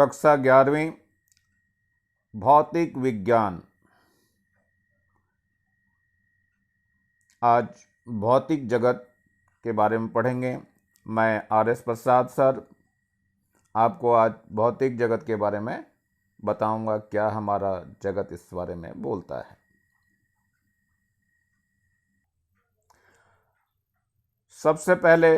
कक्षा 11वीं भौतिक विज्ञान। आज भौतिक जगत के बारे में पढ़ेंगे। मैं आर.एस. प्रसाद सर आपको आज भौतिक जगत के बारे में बताऊंगा, क्या हमारा जगत इस बारे में बोलता है। सबसे पहले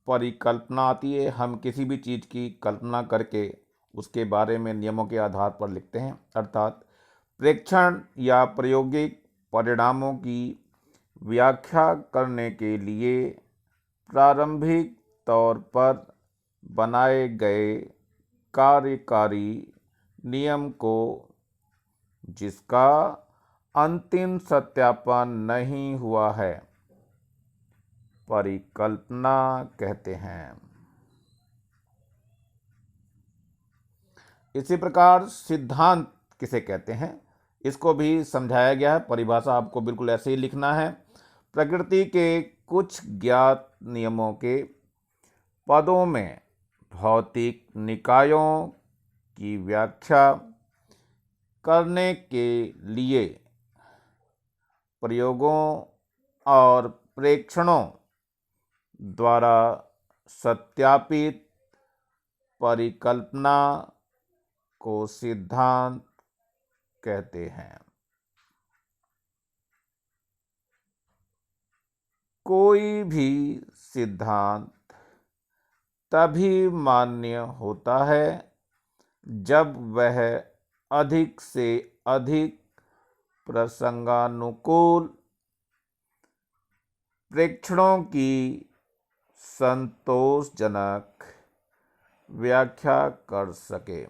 परिकल्पना आती है। हम किसी भी चीज़ की कल्पना करके उसके बारे में नियमों के आधार पर लिखते हैं, अर्थात प्रेक्षण या प्रायोगिक परिणामों की व्याख्या करने के लिए प्रारंभिक तौर पर बनाए गए कार्यकारी नियम को, जिसका अंतिम सत्यापन नहीं हुआ है, परिकल्पना कहते हैं। इसी प्रकार सिद्धांत किसे कहते हैं, इसको भी समझाया गया है। परिभाषा आपको बिल्कुल ऐसे ही लिखना है। प्रकृति के कुछ ज्ञात नियमों के पदों में भौतिक निकायों की व्याख्या करने के लिए प्रयोगों और प्रेक्षणों द्वारा सत्यापित परिकल्पना को सिद्धांत कहते हैं। कोई भी सिद्धांत तभी मान्य होता है जब वह अधिक से अधिक प्रसंगानुकूल प्रेक्षणों की संतोषजनक व्याख्या कर सके।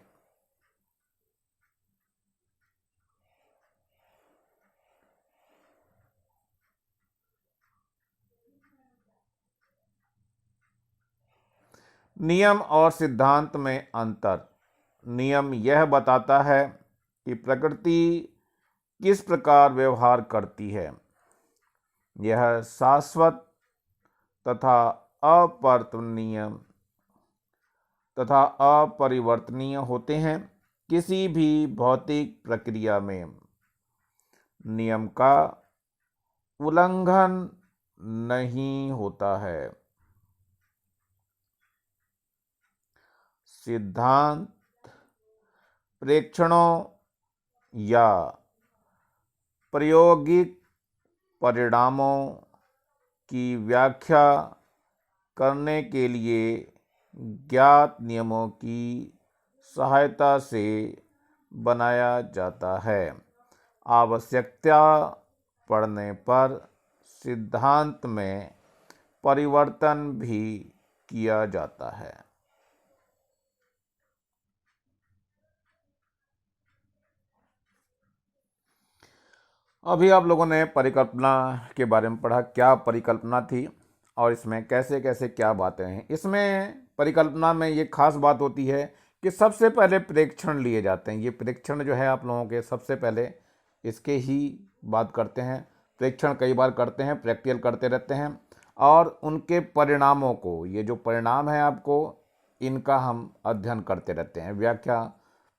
नियम और सिद्धांत में अंतर। नियम यह बताता है कि प्रकृति किस प्रकार व्यवहार करती है। यह शाश्वत तथा अपरिवर्तनीय होते हैं। किसी भी भौतिक प्रक्रिया में नियम का उल्लंघन नहीं होता है। सिद्धांत प्रेक्षणों या प्रायोगिक परिणामों की व्याख्या करने के लिए ज्ञात नियमों की सहायता से बनाया जाता है। आवश्यकता पड़ने पर सिद्धांत में परिवर्तन भी किया जाता है। अभी आप लोगों ने परिकल्पना के बारे में पढ़ा, क्या परिकल्पना थी और इसमें कैसे कैसे क्या बातें हैं। इसमें परिकल्पना में ये खास बात होती है कि सबसे पहले प्रेक्षण लिए जाते हैं। ये प्रेक्षण जो है आप लोगों के सबसे पहले इसके ही बात करते हैं। प्रेक्षण कई बार करते हैं, प्रैक्टिकल करते रहते हैं और उनके परिणामों को, ये जो परिणाम है आपको, इनका हम अध्ययन करते रहते हैं। व्याख्या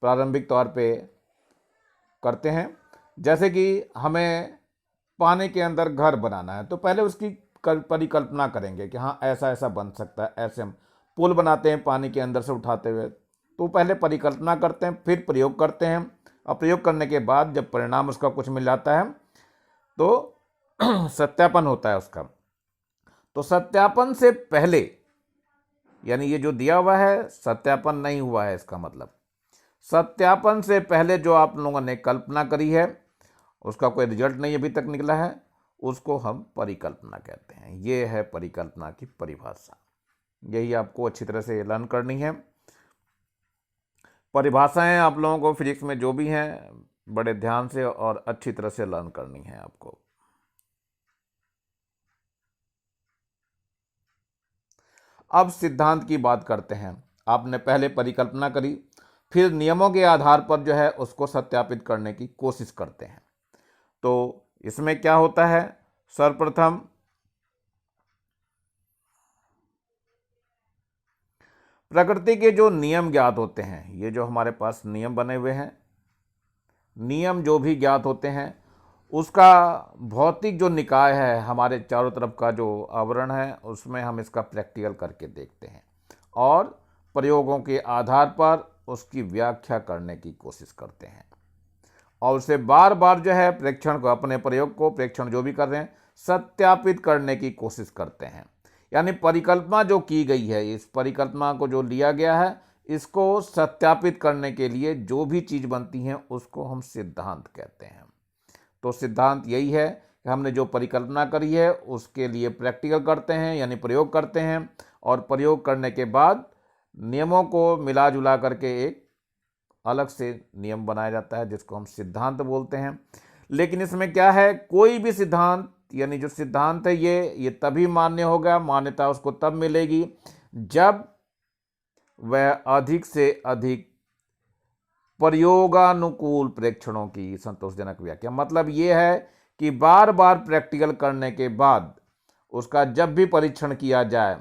प्रारंभिक तौर पे करते हैं। जैसे कि हमें पानी के अंदर घर बनाना है तो पहले उसकी परिकल्पना करेंगे कि हाँ ऐसा ऐसा बन सकता है। ऐसे हम पुल बनाते हैं पानी के अंदर से उठाते हुए, तो पहले परिकल्पना करते हैं, फिर प्रयोग करते हैं और प्रयोग करने के बाद जब परिणाम उसका कुछ मिल जाता है तो सत्यापन होता है उसका। तो सत्यापन से पहले, यानी ये जो दिया हुआ है सत्यापन नहीं हुआ है, इसका मतलब सत्यापन से पहले जो आप लोगों ने कल्पना करी है उसका कोई रिजल्ट नहीं अभी तक निकला है, उसको हम परिकल्पना कहते हैं। ये है परिकल्पना की परिभाषा। यही आपको अच्छी तरह से लर्न करनी है। परिभाषाएं आप लोगों को फिजिक्स में जो भी हैं बड़े ध्यान से और अच्छी तरह से लर्न करनी है आपको। अब सिद्धांत की बात करते हैं। आपने पहले परिकल्पना करी, फिर नियमों के आधार पर जो है उसको सत्यापित करने की कोशिश करते हैं। तो इसमें क्या होता है, सर्वप्रथम प्रकृति के जो नियम ज्ञात होते हैं, ये जो हमारे पास नियम बने हुए हैं, नियम जो भी ज्ञात होते हैं उसका भौतिक जो निकाय है, हमारे चारों तरफ का जो आवरण है, उसमें हम इसका प्रैक्टिकल करके देखते हैं और प्रयोगों के आधार पर उसकी व्याख्या करने की कोशिश करते हैं और उसे बार बार जो है प्रेक्षण को, अपने प्रयोग को, प्रेक्षण जो भी कर रहे हैं, सत्यापित करने की कोशिश करते हैं। यानी परिकल्पना जो की गई है, इस परिकल्पना को जो लिया गया है, इसको सत्यापित करने के लिए जो भी चीज़ बनती है उसको हम सिद्धांत कहते हैं। तो सिद्धांत यही है कि हमने जो परिकल्पना करी है उसके लिए प्रैक्टिकल करते हैं, यानी प्रयोग करते हैं और प्रयोग करने के बाद नियमों को मिला जुला करके एक अलग से नियम बनाया जाता है जिसको हम सिद्धांत बोलते हैं। लेकिन इसमें क्या है, कोई भी सिद्धांत, यानी जो सिद्धांत है ये तभी मान्य होगा, मान्यता उसको तब मिलेगी जब वह अधिक से अधिक प्रयोगानुकूल प्रेक्षणों की संतोषजनक व्याख्या, मतलब ये है कि बार बार प्रैक्टिकल करने के बाद उसका जब भी परीक्षण किया जाए,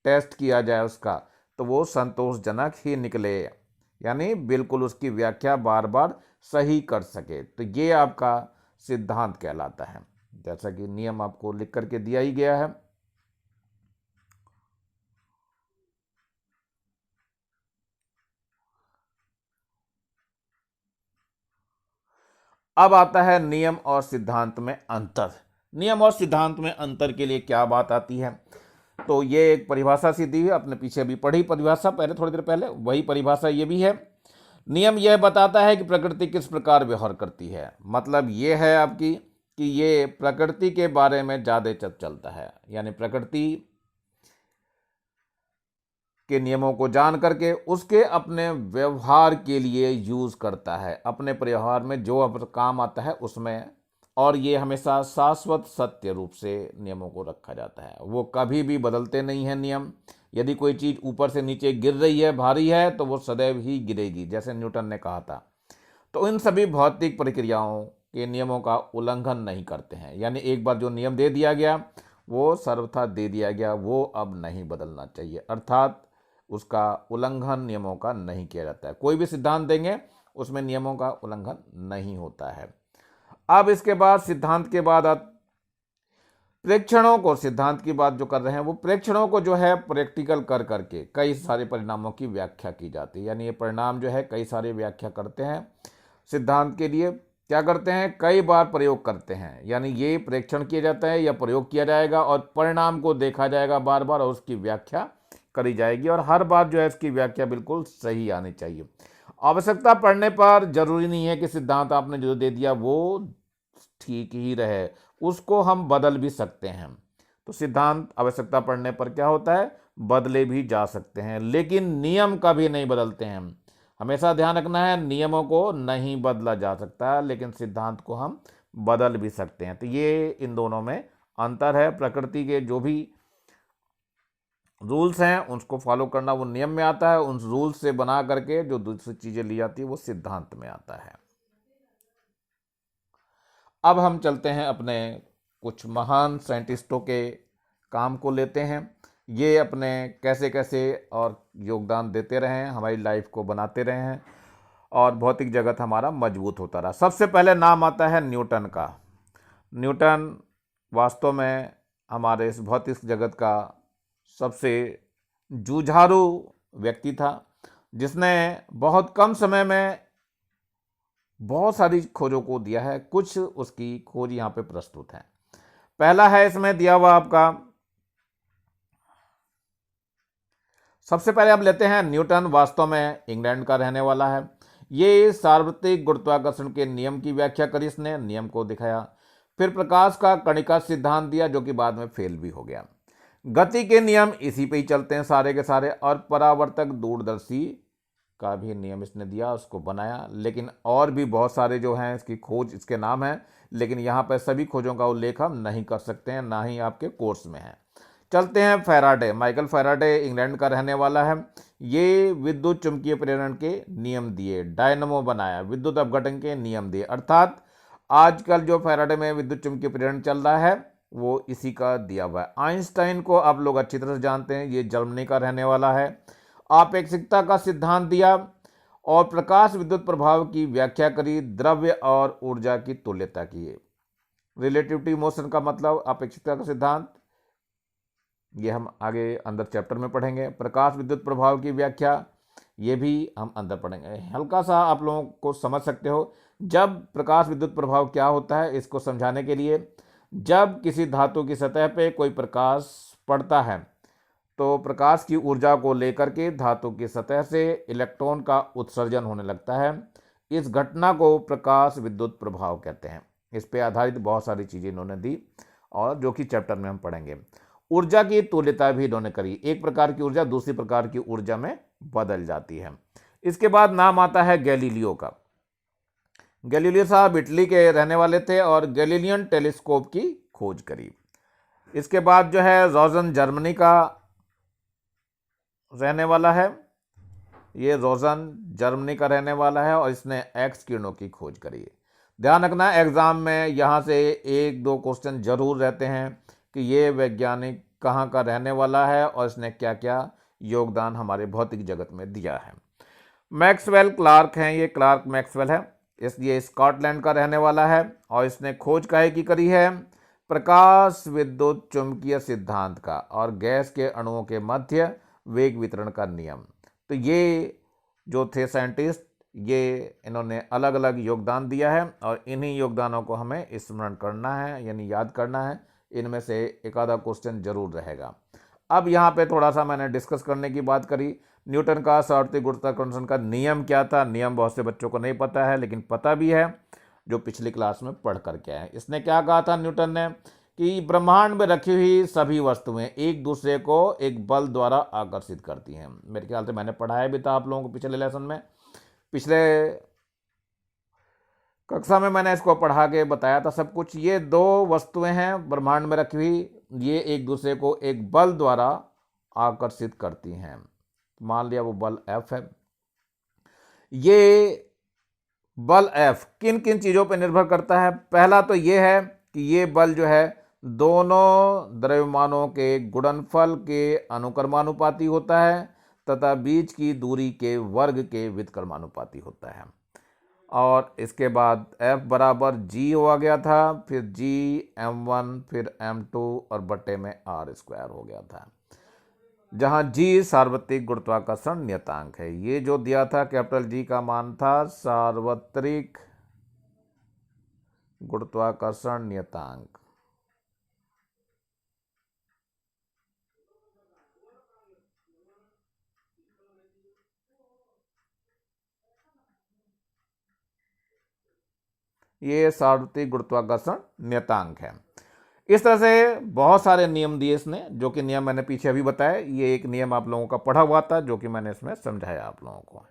टेस्ट किया जाए उसका, तो वो संतोषजनक ही निकले, यानी बिल्कुल उसकी व्याख्या बार बार सही कर सके। तो ये आपका सिद्धांत कहलाता है, जैसा कि नियम आपको लिख करके दिया ही गया है। अब आता है नियम और सिद्धांत में अंतर। नियम और सिद्धांत में अंतर के लिए क्या बात आती है, तो ये एक परिभाषा सी दी है, अपने पीछे भी पढ़ी परिभाषा पहले, थोड़ी देर पहले, वही परिभाषा ये भी है। नियम यह बताता है कि प्रकृति किस प्रकार व्यवहार करती है, मतलब ये है आपकी कि ये प्रकृति के बारे में ज़्यादा चलता है, यानी प्रकृति के नियमों को जान करके उसके अपने व्यवहार के लिए यूज़ करता है, अपने व्यवहार में जो अब काम आता है उसमें, और ये हमेशा शाश्वत सत्य रूप से नियमों को रखा जाता है, वो कभी भी बदलते नहीं हैं नियम। यदि कोई चीज़ ऊपर से नीचे गिर रही है, भारी है, तो वो सदैव ही गिरेगी, जैसे न्यूटन ने कहा था। तो इन सभी भौतिक प्रक्रियाओं के नियमों का उल्लंघन नहीं करते हैं, यानी एक बार जो नियम दे दिया गया वो सर्वथा दे दिया गया, वो अब नहीं बदलना चाहिए, अर्थात उसका उल्लंघन नियमों का नहीं किया जाता है। कोई भी सिद्धांत देंगे उसमें नियमों का उल्लंघन नहीं होता है। अब इसके बाद सिद्धांत के बाद प्रेक्षणों को, सिद्धांत की बात जो कर रहे हैं वो प्रेक्षणों को जो है प्रैक्टिकल कर करके कई सारे परिणामों की व्याख्या की जाती है, यानी ये परिणाम जो है कई सारे व्याख्या करते हैं। सिद्धांत के लिए क्या करते हैं, कई बार प्रयोग करते हैं, यानी ये प्रेक्षण किया जाता है या प्रयोग किया जाएगा और परिणाम को देखा जाएगा बार बार और उसकी व्याख्या करी जाएगी, और हर बार जो है इसकी व्याख्या बिल्कुल सही आनी चाहिए। आवश्यकता पड़ने पर जरूरी नहीं है कि सिद्धांत आपने जो दे दिया वो ठीक ही रहे, उसको हम बदल भी सकते हैं। तो सिद्धांत आवश्यकता पड़ने पर क्या होता है, बदले भी जा सकते हैं, लेकिन नियम कभी नहीं बदलते हैं। हमेशा ध्यान रखना है, नियमों को नहीं बदला जा सकता, लेकिन सिद्धांत को हम बदल भी सकते हैं। तो ये इन दोनों में अंतर है। प्रकृति के जो भी रूल्स हैं उसको फॉलो करना वो नियम में आता है, उन रूल्स से बना करके जो दूसरी चीज़ें ली जाती है वो सिद्धांत में आता है। अब हम चलते हैं अपने कुछ महान साइंटिस्टों के काम को लेते हैं। ये अपने कैसे कैसे और योगदान देते रहे हैं, हमारी लाइफ को बनाते रहे हैं और भौतिक जगत हमारा मजबूत होता रहा। सबसे पहले नाम आता है न्यूटन का। न्यूटन वास्तव में हमारे इस भौतिक जगत का सबसे जूझारू व्यक्ति था, जिसने बहुत कम समय में बहुत सारी खोजों को दिया है। कुछ उसकी खोज यहाँ पे प्रस्तुत है। पहला है इसमें दिया हुआ आपका, सबसे पहले आप लेते हैं न्यूटन वास्तव में इंग्लैंड का रहने वाला है। ये सार्वत्रिक गुरुत्वाकर्षण के नियम की व्याख्या करी इसने, नियम को दिखाया। फिर प्रकाश का कणिका सिद्धांत दिया जो कि बाद में फेल भी हो गया। गति के नियम इसी पे ही चलते हैं सारे के सारे, और परावर्तक दूरदर्शी का भी नियम इसने दिया, उसको बनाया। लेकिन और भी बहुत सारे जो हैं इसकी खोज, इसके नाम हैं, लेकिन यहाँ पर सभी खोजों का उल्लेख हम नहीं कर सकते हैं, ना ही आपके कोर्स में है। चलते हैं फैराडे। माइकल फैराडे इंग्लैंड का रहने वाला है। ये विद्युत चुंबकीय प्रेरण के नियम दिए, डायनमो बनाया, विद्युत अपघटन के नियम दिए, अर्थात आजकल जो फैराडे में विद्युत चुंबकीय प्रेरण चल रहा है वो इसी का दिया हुआ है। आइंस्टाइन को आप लोग अच्छी तरह से जानते हैं, ये जर्मनी का रहने वाला है। आपेक्षिकता का सिद्धांत दिया और प्रकाश विद्युत प्रभाव की व्याख्या करी, द्रव्य और ऊर्जा की तुल्यता की। रिलेटिविटी मोशन का मतलब अपेक्षिकता का सिद्धांत, ये हम आगे अंदर चैप्टर में पढ़ेंगे। प्रकाश विद्युत प्रभाव की व्याख्या, ये भी हम अंदर पढ़ेंगे। हल्का सा आप लोगों को समझ सकते हो। जब प्रकाश विद्युत प्रभाव क्या होता है इसको समझाने के लिए, जब किसी धातु की सतह पे कोई प्रकाश पड़ता है तो प्रकाश की ऊर्जा को लेकर के धातु की सतह से इलेक्ट्रॉन का उत्सर्जन होने लगता है। इस घटना को प्रकाश विद्युत प्रभाव कहते हैं। इस पे आधारित बहुत सारी चीज़ें इन्होंने दी और जो कि चैप्टर में हम पढ़ेंगे। ऊर्जा की तुल्यता भी इन्होंने करी, एक प्रकार की ऊर्जा दूसरी प्रकार की ऊर्जा में बदल जाती है। इसके बाद नाम आता है गैलीलियो का। गैलीलियो साहब इटली के रहने वाले थे और गैलीलियन टेलीस्कोप की खोज करी। इसके बाद जो है रोजन जर्मनी का रहने वाला है। ये रोजन जर्मनी का रहने वाला है और इसने एक्स किरणों की खोज करी है। ध्यान रखना एग्जाम में यहाँ से एक दो क्वेश्चन जरूर रहते हैं कि ये वैज्ञानिक कहाँ का रहने वाला है और इसने क्या क्या योगदान हमारे भौतिक जगत में दिया है। मैक्सवेल क्लार्क हैं, ये क्लार्क मैक्सवेल है। ये स्कॉटलैंड का रहने वाला है और इसने खोज काहे की करी है? प्रकाश विद्युत चुंबकीय सिद्धांत का और गैस के अणुओं के मध्य वेग वितरण का नियम। तो ये जो थे साइंटिस्ट, ये इन्होंने अलग अलग योगदान दिया है और इन्हीं योगदानों को हमें स्मरण करना है, यानी याद करना है। इनमें से एक आधा क्वेश्चन जरूर रहेगा। अब यहाँ पे थोड़ा सा मैंने डिस्कस करने की बात करी। न्यूटन का सौरती गुरुत्वाकर्षण का नियम क्या था? नियम बहुत से बच्चों को नहीं पता है, लेकिन पता भी है जो पिछली क्लास में पढ़ करके आए। इसने क्या कहा था न्यूटन ने कि ब्रह्मांड में रखी हुई सभी वस्तुएं एक दूसरे को एक बल द्वारा आकर्षित करती हैं। मेरे ख्याल से मैंने पढ़ाया भी था आप लोगों को पिछले लेसन में, पिछले कक्षा में मैंने इसको पढ़ा के बताया था सब कुछ। ये दो वस्तुएं हैं ब्रह्मांड में रखी हुई, ये एक दूसरे को एक बल द्वारा आकर्षित करती हैं। मान लिया वो बल F है। ये बल F किन किन चीज़ों पर निर्भर करता है? पहला तो ये है कि ये बल जो है दोनों द्रव्यमानों के गुणनफल के अनुक्रमानुपाती होता है तथा बीच की दूरी के वर्ग के व्युत्क्रमानुपाती होता है। और इसके बाद F बराबर G हो गया था, फिर G m1 फिर m2 और बट्टे में r² हो गया था, जहां G सार्वत्रिक गुरुत्वाकर्षण नियतांक है। ये जो दिया था कैपिटल G का मान था सार्वत्रिक गुरुत्वाकर्षण नियतांक। ये सार्वत्रिक गुरुत्वाकर्षण नियतांक है। इस तरह से बहुत सारे नियम दिए इसने, जो कि नियम मैंने पीछे अभी बताया। ये एक नियम आप लोगों का पढ़ा हुआ था जो कि मैंने इसमें समझाया आप लोगों को।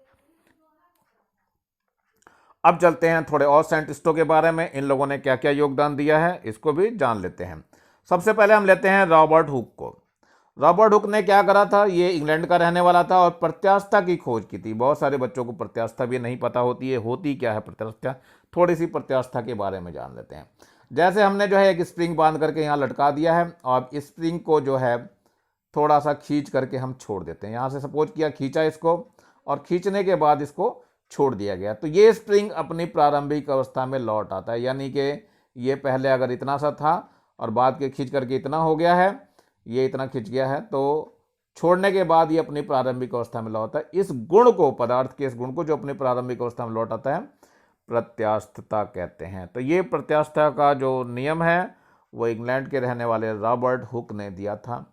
अब चलते हैं थोड़े और साइंटिस्टों के बारे में, इन लोगों ने क्या क्या योगदान दिया है इसको भी जान लेते हैं। सबसे पहले हम लेते हैं रॉबर्ट हुक को। रॉबर्ट हुक ने क्या करा था? ये इंग्लैंड का रहने वाला था और प्रत्यास्थता की खोज की थी। बहुत सारे बच्चों को प्रत्यास्थता भी नहीं पता होती है, होती क्या है प्रत्यास्थता। थोड़ी सी प्रत्यास्थता के बारे में जान लेते हैं। जैसे हमने जो है एक स्प्रिंग बांध करके यहाँ लटका दिया है और इस स्प्रिंग को जो है थोड़ा सा खींच करके हम छोड़ देते हैं। यहाँ से सपोज किया, खींचा इसको और खींचने के बाद इसको छोड़ दिया गया, तो ये स्प्रिंग अपनी प्रारंभिक अवस्था में लौट आता है। यानी कि ये पहले अगर इतना सा था और बाद के खींच करके इतना हो गया है, ये इतना खिंच गया है, तो छोड़ने के बाद ये अपनी प्रारंभिक अवस्था में लौटा है। इस गुण को, पदार्थ के इस गुण को जो अपनी प्रारंभिक अवस्था में लौट आता है, प्रत्यास्थता कहते हैं। तो ये प्रत्यास्थता का जो नियम है वो इंग्लैंड के रहने वाले रॉबर्ट हुक ने दिया था।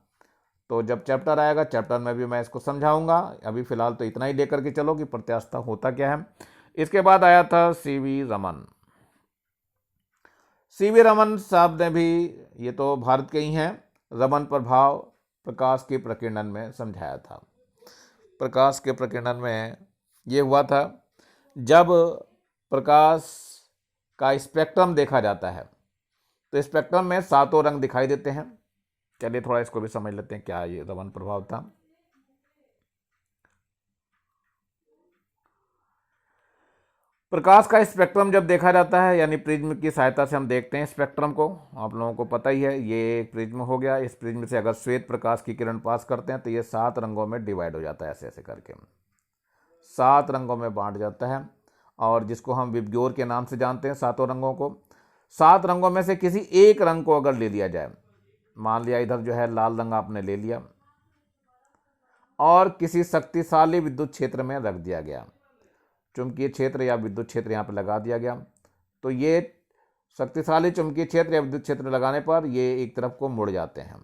तो जब चैप्टर आएगा, चैप्टर में भी मैं इसको समझाऊंगा। अभी फिलहाल तो इतना ही लेकर के चलो कि प्रत्यास्थता होता क्या है। इसके बाद आया था सीवी रमन। सीवी रमन साहब ने भी, ये तो भारत के ही हैं, रमन प्रभाव प्रकाश के प्रकीर्णन में समझाया था। प्रकाश के प्रकीर्णन में ये हुआ था, जब प्रकाश का स्पेक्ट्रम देखा जाता है तो स्पेक्ट्रम में सातों रंग दिखाई देते हैं। चलिए थोड़ा इसको भी समझ लेते हैं क्या ये रमन प्रभाव था। प्रकाश का स्पेक्ट्रम जब देखा जाता है, यानी प्रिज्म की सहायता से हम देखते हैं स्पेक्ट्रम को, आप लोगों को पता ही है, ये एक प्रिज्म हो गया। इस प्रिज्म से अगर श्वेत प्रकाश की किरण पास करते हैं तो ये 7 रंगों में डिवाइड हो जाता है, ऐसे ऐसे करके 7 रंगों में बांट जाता है, और जिसको हम विबग्योर के नाम से जानते हैं, 7 रंगों को। 7 रंगों में से किसी एक रंग को अगर ले लिया जाए, मान लिया इधर जो है लाल रंग आपने ले लिया और किसी शक्तिशाली विद्युत क्षेत्र में रख दिया गया, चुंबकीय क्षेत्र या विद्युत क्षेत्र यहाँ पर लगा दिया गया, तो ये शक्तिशाली चुंबकीय क्षेत्र या विद्युत क्षेत्र लगाने पर ये एक तरफ को मुड़ जाते हैं।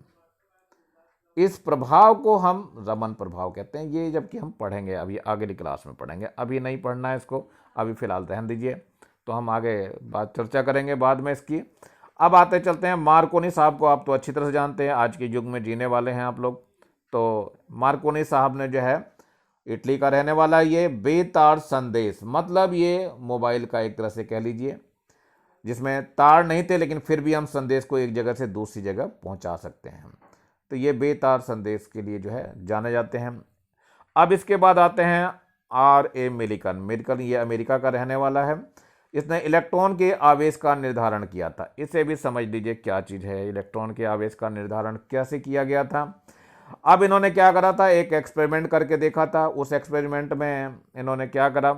इस प्रभाव को हम रमन प्रभाव कहते हैं। ये जबकि हम पढ़ेंगे, अभी आगे क्लास में पढ़ेंगे, अभी नहीं पढ़ना है इसको, अभी फिलहाल रहने दीजिए, तो हम आगे बात चर्चा करेंगे बाद में इसकी। अब आते चलते हैं मार्कोनी साहब को, आप तो अच्छी तरह से जानते हैं, आज के युग में जीने वाले हैं आप लोग। तो मार्कोनी साहब ने जो है, इटली का रहने वाला, ये बेतार संदेश, मतलब ये मोबाइल का एक तरह से कह लीजिए, जिसमें तार नहीं थे लेकिन फिर भी हम संदेश को एक जगह से दूसरी जगह पहुंचा सकते हैं, तो ये बेतार संदेश के लिए जो है जाने जाते हैं। अब इसके बाद आते हैं R.A. मिलिकन। मिलिकन ये अमेरिका का रहने वाला है, इसने इलेक्ट्रॉन के आवेश का निर्धारण किया था। इसे भी समझ लीजिए क्या चीज़ है, इलेक्ट्रॉन के आवेश का निर्धारण कैसे किया गया था। अब इन्होंने क्या करा था, एक एक्सपेरिमेंट करके देखा था। उस एक्सपेरिमेंट में इन्होंने क्या करा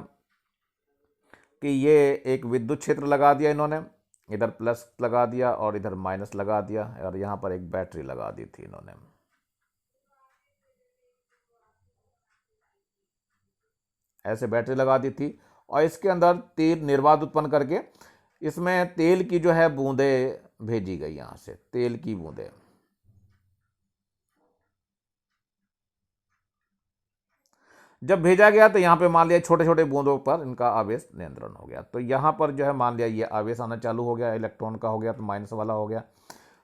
कि ये एक विद्युत क्षेत्र लगा दिया इन्होंने, इधर प्लस लगा दिया और इधर माइनस लगा दिया, और यहाँ पर एक बैटरी लगा दी थी इन्होंने। ऐसे बैटरी लगा दी थी और इसके अंदर तेल निर्वात उत्पन्न करके इसमें तेल की जो है बूंदें भेजी गई, यहाँ से तेल की बूंदें। जब भेजा गया तो यहाँ पे मान लिया छोटे छोटे बूंदों पर इनका आवेश नियंत्रण हो गया, तो यहाँ पर जो है मान लिया ये आवेश आना चालू हो गया, इलेक्ट्रॉन का हो गया तो माइनस वाला हो गया।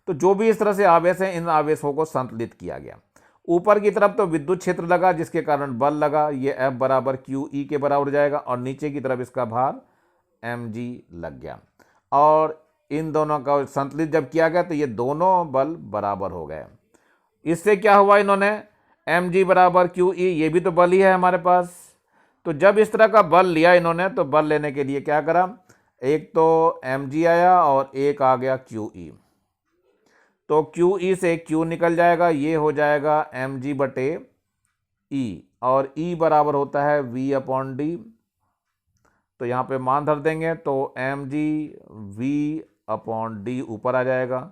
तो जो भी इस तरह से आवेश है, इन आवेशों को संतुलित किया गया। ऊपर की तरफ तो विद्युत क्षेत्र लगा जिसके कारण बल लगा, ये F बराबर QE के बराबर हो जाएगा, और नीचे की तरफ इसका भार mg लग गया, और इन दोनों का संतुलित जब किया गया तो ये दोनों बल बराबर हो गए। इससे क्या हुआ, इन्होंने mg बराबर QE, ये भी तो बल ही है हमारे पास। तो जब इस तरह का बल लिया इन्होंने, तो बल लेने के लिए क्या करा, एक तो mg आया और एक आ गया QE, तो QE से Q निकल जाएगा, ये हो जाएगा mg बटे E, और E बराबर होता है V/D। तो यहाँ पे मान धर देंगे तो mg V/D ऊपर आ जाएगा।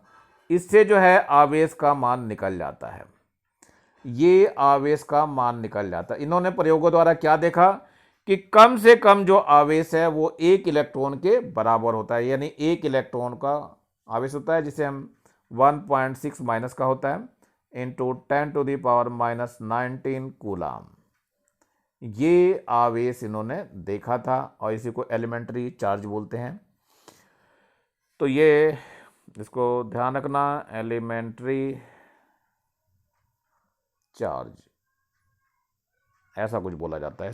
इससे जो है आवेश का मान निकल जाता है, ये आवेश का मान निकल जाता है। इन्होंने प्रयोगों द्वारा क्या देखा कि कम से कम जो आवेश है वो 1 इलेक्ट्रॉन के बराबर होता है, यानी 1 इलेक्ट्रॉन का आवेश होता है, जिसे हम 1.6 माइनस का होता है, इंटू 10⁻⁻19 कूलाम। ये आवेश इन्होंने देखा था, और इसी को एलिमेंट्री चार्ज बोलते हैं। तो ये इसको ध्यान रखना, एलिमेंट्री चार्ज ऐसा कुछ बोला जाता है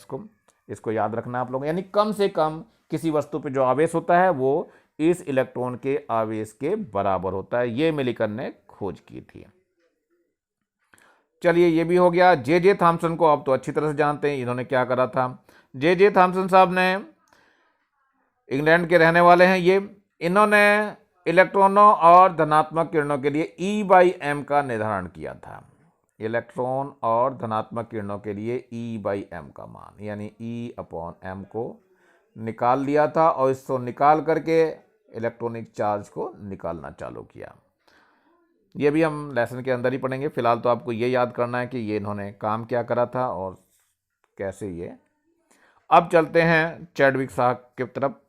इसको याद रखना आप लोग। यानी कम से कम किसी वस्तु पे जो आवेश होता है वो इस इलेक्ट्रॉन के आवेश के बराबर होता है, ये मिलिकन ने खोज की थी। चलिए ये भी हो गया। जे थॉम्सन को आप तो अच्छी तरह से जानते हैं, इन्होंने क्या करा था। जे थॉम्सन साहब ने, इंग्लैंड के रहने वाले हैं ये, इन्होंने इलेक्ट्रॉनों और धनात्मक किरणों के लिए E/m का निर्धारण किया था। इलेक्ट्रॉन और धनात्मक किरणों के लिए E/m का मान, यानी E/m को निकाल लिया था, और इसको निकाल करके इलेक्ट्रॉनिक चार्ज को निकालना चालू किया। ये भी हम लेसन के अंदर ही पढ़ेंगे, फिलहाल तो आपको ये याद करना है कि ये इन्होंने काम क्या करा था और कैसे ये। अब चलते हैं चैडविक साहब की तरफ।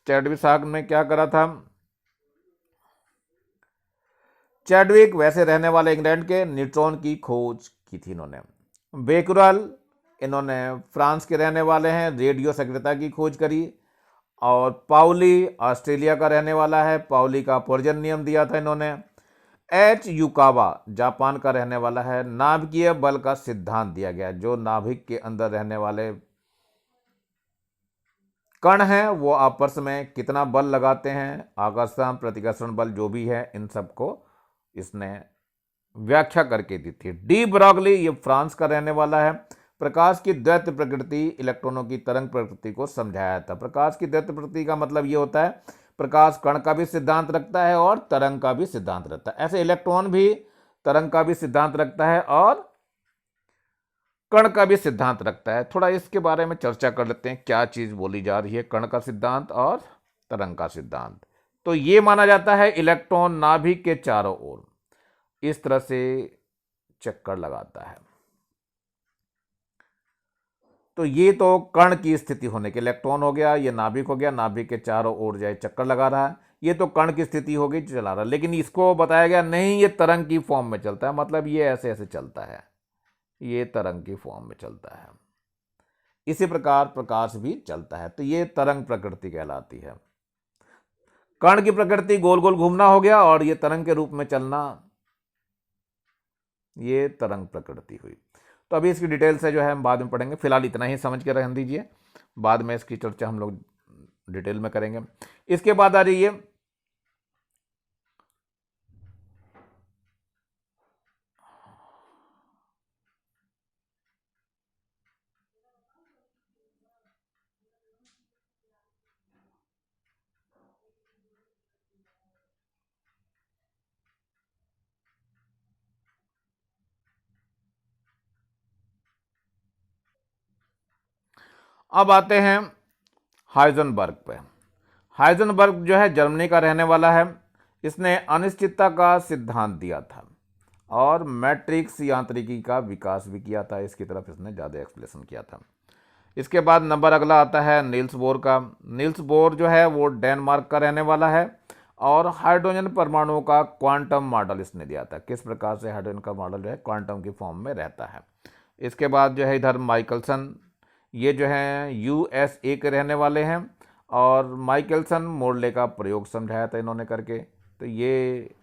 चैडविक साहब ने क्या करा था, चैडविक वैसे रहने वाले इंग्लैंड के, न्यूट्रॉन की खोज की थी इन्होंने। बेकुरल इन्होंने फ्रांस के रहने वाले हैं, रेडियो सक्रियता की खोज करी। और पाउली ऑस्ट्रेलिया का रहने वाला है, पाउली का अपवर्जन नियम दिया था इन्होंने। युकावा जापान का रहने वाला है, नाभिकीय बल का सिद्धांत दिया गया, जो नाभिक के अंदर रहने वाले कण हैं वो आपस में कितना बल लगाते हैं, आकर्षण प्रतिकर्षण बल जो भी है, इन सबको इसने व्याख्या करके दी थी। डी ब्रॉगली ये फ्रांस का रहने वाला है, प्रकाश की द्वैत प्रकृति, इलेक्ट्रॉनों की तरंग प्रकृति को समझाया था। प्रकाश की द्वैत प्रकृति का मतलब ये होता है प्रकाश कण का भी सिद्धांत रखता है और तरंग का भी सिद्धांत रखता है। ऐसे इलेक्ट्रॉन भी तरंग का भी सिद्धांत रखता है और कण का भी सिद्धांत रखता है। थोड़ा इसके बारे में चर्चा कर लेते हैं, क्या चीज बोली जा रही है, कण का सिद्धांत और तरंग का सिद्धांत। तो ये माना जाता है इलेक्ट्रॉन नाभिक के चारों ओर इस तरह से चक्कर लगाता है। तो ये तो कण की स्थिति होने के, इलेक्ट्रॉन हो गया, ये नाभिक हो गया, नाभिक के चारों ओर जो है चक्कर लगा रहा है, ये तो कण की स्थिति हो गई, चला रहा है। लेकिन इसको बताया गया नहीं, ये तरंग की फॉर्म में चलता है, मतलब ये ऐसे ऐसे चलता है, ये तरंग की फॉर्म में चलता है। इसी प्रकार प्रकाश भी चलता है, तो ये तरंग प्रकृति कहलाती है। कण की प्रकृति गोल गोल घूमना हो गया और ये तरंग के रूप में चलना, ये तरंग प्रकृति हुई। तो अभी इसकी डिटेल से जो है हम बाद में पढ़ेंगे, फिलहाल इतना ही समझ के रहने दीजिए, बाद में इसकी चर्चा हम लोग डिटेल में करेंगे। इसके बाद आ जाइए अब आते हैं हाइजेनबर्ग पे। हाइजेनबर्ग जो है जर्मनी का रहने वाला है। इसने अनिश्चितता का सिद्धांत दिया था और मैट्रिक्स यांत्रिकी का विकास भी किया था, इसकी तरफ इसने ज़्यादा एक्सप्लेनेशन किया था। इसके बाद नंबर अगला आता है नील्स बोर का। नील्स बोर जो है वो डेनमार्क का रहने वाला है और हाइड्रोजन परमाणुओं का क्वांटम मॉडल इसने दिया था, किस प्रकार से हाइड्रोजन का मॉडल जो है क्वांटम की फॉर्म में रहता है। इसके बाद जो है इधर माइकलसन, ये जो है यूएसए के रहने वाले हैं और माइकलसन मोरले का प्रयोग समझाया था इन्होंने करके। तो ये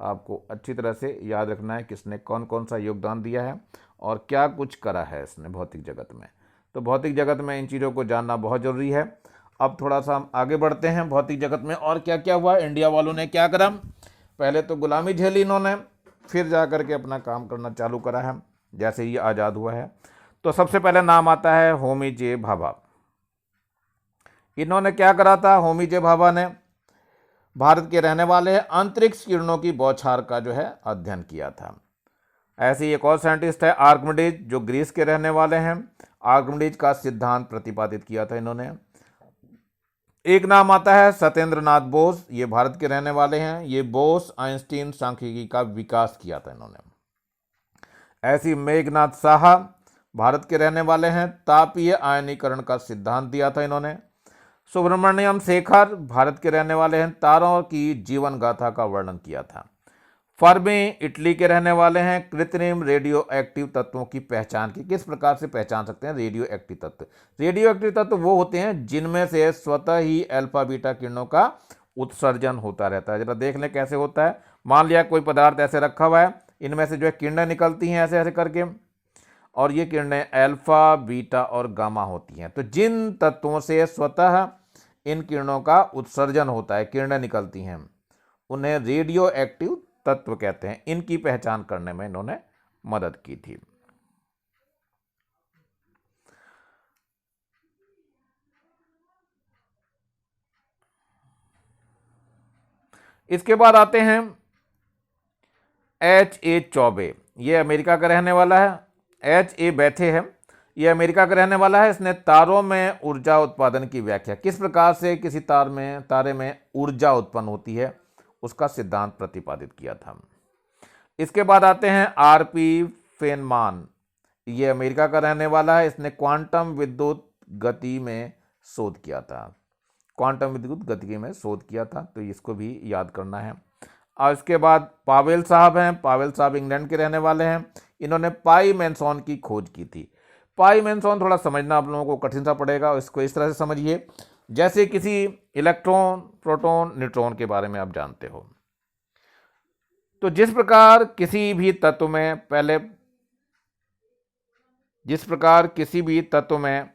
आपको अच्छी तरह से याद रखना है किसने कौन कौन सा योगदान दिया है और क्या कुछ करा है इसने भौतिक जगत में। तो भौतिक जगत में इन चीज़ों को जानना बहुत ज़रूरी है। अब थोड़ा सा हम आगे बढ़ते हैं भौतिक जगत में और क्या क्या हुआ, इंडिया वालों ने क्या करा। पहले तो गुलामी झेली इन्होंने, फिर जा कर के अपना काम करना चालू करा है जैसे ये आज़ाद हुआ है। तो सबसे पहले नाम आता है होमी जे भाभा। इन्होंने क्या करा था, होमी जे भाभा ने भारत के रहने वाले हैं, अंतरिक्ष किरणों की बौछार का जो है अध्ययन किया था। ऐसे ही एक और साइंटिस्ट है आर्किमिडीज, जो ग्रीस के रहने वाले हैं। आर्किमिडीज का सिद्धांत प्रतिपादित किया था इन्होंने। एक नाम आता है सत्येंद्र नाथ बोस, ये भारत के रहने वाले हैं। ये बोस आइंस्टीन सांख्यिकी का विकास किया था इन्होंने। ऐसी मेघनाथ साहा भारत के रहने वाले हैं, तापीय आयनीकरण का सिद्धांत दिया था इन्होंने। सुब्रमण्यम शेखर भारत के रहने वाले हैं, तारों की जीवन गाथा का वर्णन किया था। फर्मी इटली के रहने वाले हैं, कृत्रिम रेडियो एक्टिव तत्वों की पहचान की, किस प्रकार से पहचान सकते हैं रेडियो एक्टिव तत्व। रेडियो एक्टिव तत्व वो होते हैं जिनमें से स्वतः ही अल्फा बीटा किरणों का उत्सर्जन होता रहता है। जरा देख लें कैसे होता है। मान लिया कोई पदार्थ ऐसे रखा हुआ है, इनमें से जो है किरणें निकलती हैं ऐसे ऐसे करके, और ये किरणें अल्फा बीटा और गामा होती हैं। तो जिन तत्वों से स्वतः इन किरणों का उत्सर्जन होता है, किरणें निकलती हैं, उन्हें रेडियो एक्टिव तत्व कहते हैं। इनकी पहचान करने में इन्होंने मदद की थी। इसके बाद आते हैं H.A. चौबे, ये अमेरिका का रहने वाला है। H.A. बैथे है, ये अमेरिका का रहने वाला है। इसने तारों में ऊर्जा उत्पादन की व्याख्या, किस प्रकार से किसी तारे में ऊर्जा उत्पन्न होती है, उसका सिद्धांत प्रतिपादित किया था। इसके बाद आते हैं R.P. फेनमान, ये अमेरिका का रहने वाला है। इसने क्वांटम विद्युत गति में शोध किया था, क्वांटम विद्युत गति में शोध किया था, तो इसको भी याद करना है। और इसके बाद पावेल साहब हैं, पावेल साहब इंग्लैंड के रहने वाले हैं। इन्होंने पाई मैनसॉन की खोज की थी। पाई मैनसॉन थोड़ा समझना आप लोगों को कठिन सा पड़ेगा, इसको इस तरह से समझिए जैसे किसी इलेक्ट्रॉन प्रोटॉन न्यूट्रॉन के बारे में आप जानते हो। तो जिस प्रकार किसी भी तत्व में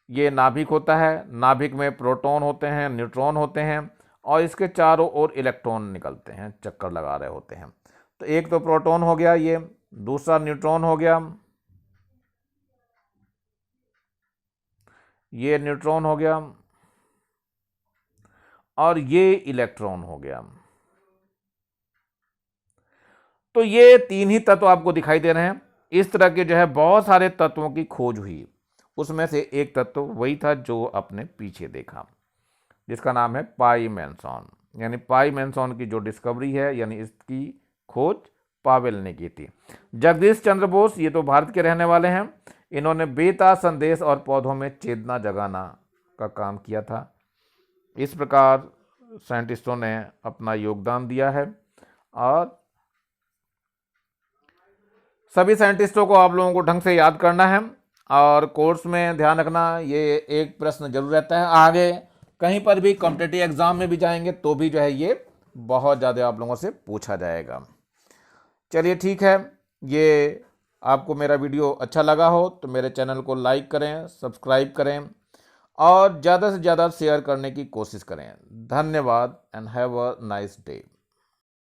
ये नाभिक होता है, नाभिक में प्रोटॉन होते हैं, न्यूट्रॉन होते हैं और इसके चारों ओर इलेक्ट्रॉन निकलते हैं, चक्कर लगा रहे होते हैं। तो एक तो प्रोटॉन हो गया ये, दूसरा न्यूट्रॉन हो गया, ये न्यूट्रॉन हो गया और ये इलेक्ट्रॉन हो गया। तो ये 3 ही तत्व आपको दिखाई दे रहे हैं। इस तरह के जो है बहुत सारे तत्वों की खोज हुई, उसमें से एक तत्व वही था जो आपने पीछे देखा, जिसका नाम है पाई मैनसॉन। यानी पाई मैनसॉन की जो डिस्कवरी है, यानी इसकी खोज पावेल ने की थी। जगदीश चंद्र बोस, ये तो भारत के रहने वाले हैं। इन्होंने बेता संदेश और पौधों में चेतना जगाना का काम किया था। इस प्रकार साइंटिस्टों ने अपना योगदान दिया है और सभी साइंटिस्टों को आप लोगों को ढंग से याद करना है और कोर्स में ध्यान रखना, ये एक प्रश्न जरूर रहता है। आगे कहीं पर भी कॉम्पिटिटिव एग्जाम में भी जाएंगे तो भी जो है ये बहुत ज़्यादा आप लोगों से पूछा जाएगा। चलिए ठीक है, ये आपको मेरा वीडियो अच्छा लगा हो तो मेरे चैनल को लाइक करें, सब्सक्राइब करें और ज़्यादा से ज़्यादा शेयर करने की कोशिश करें। धन्यवाद and have a nice day.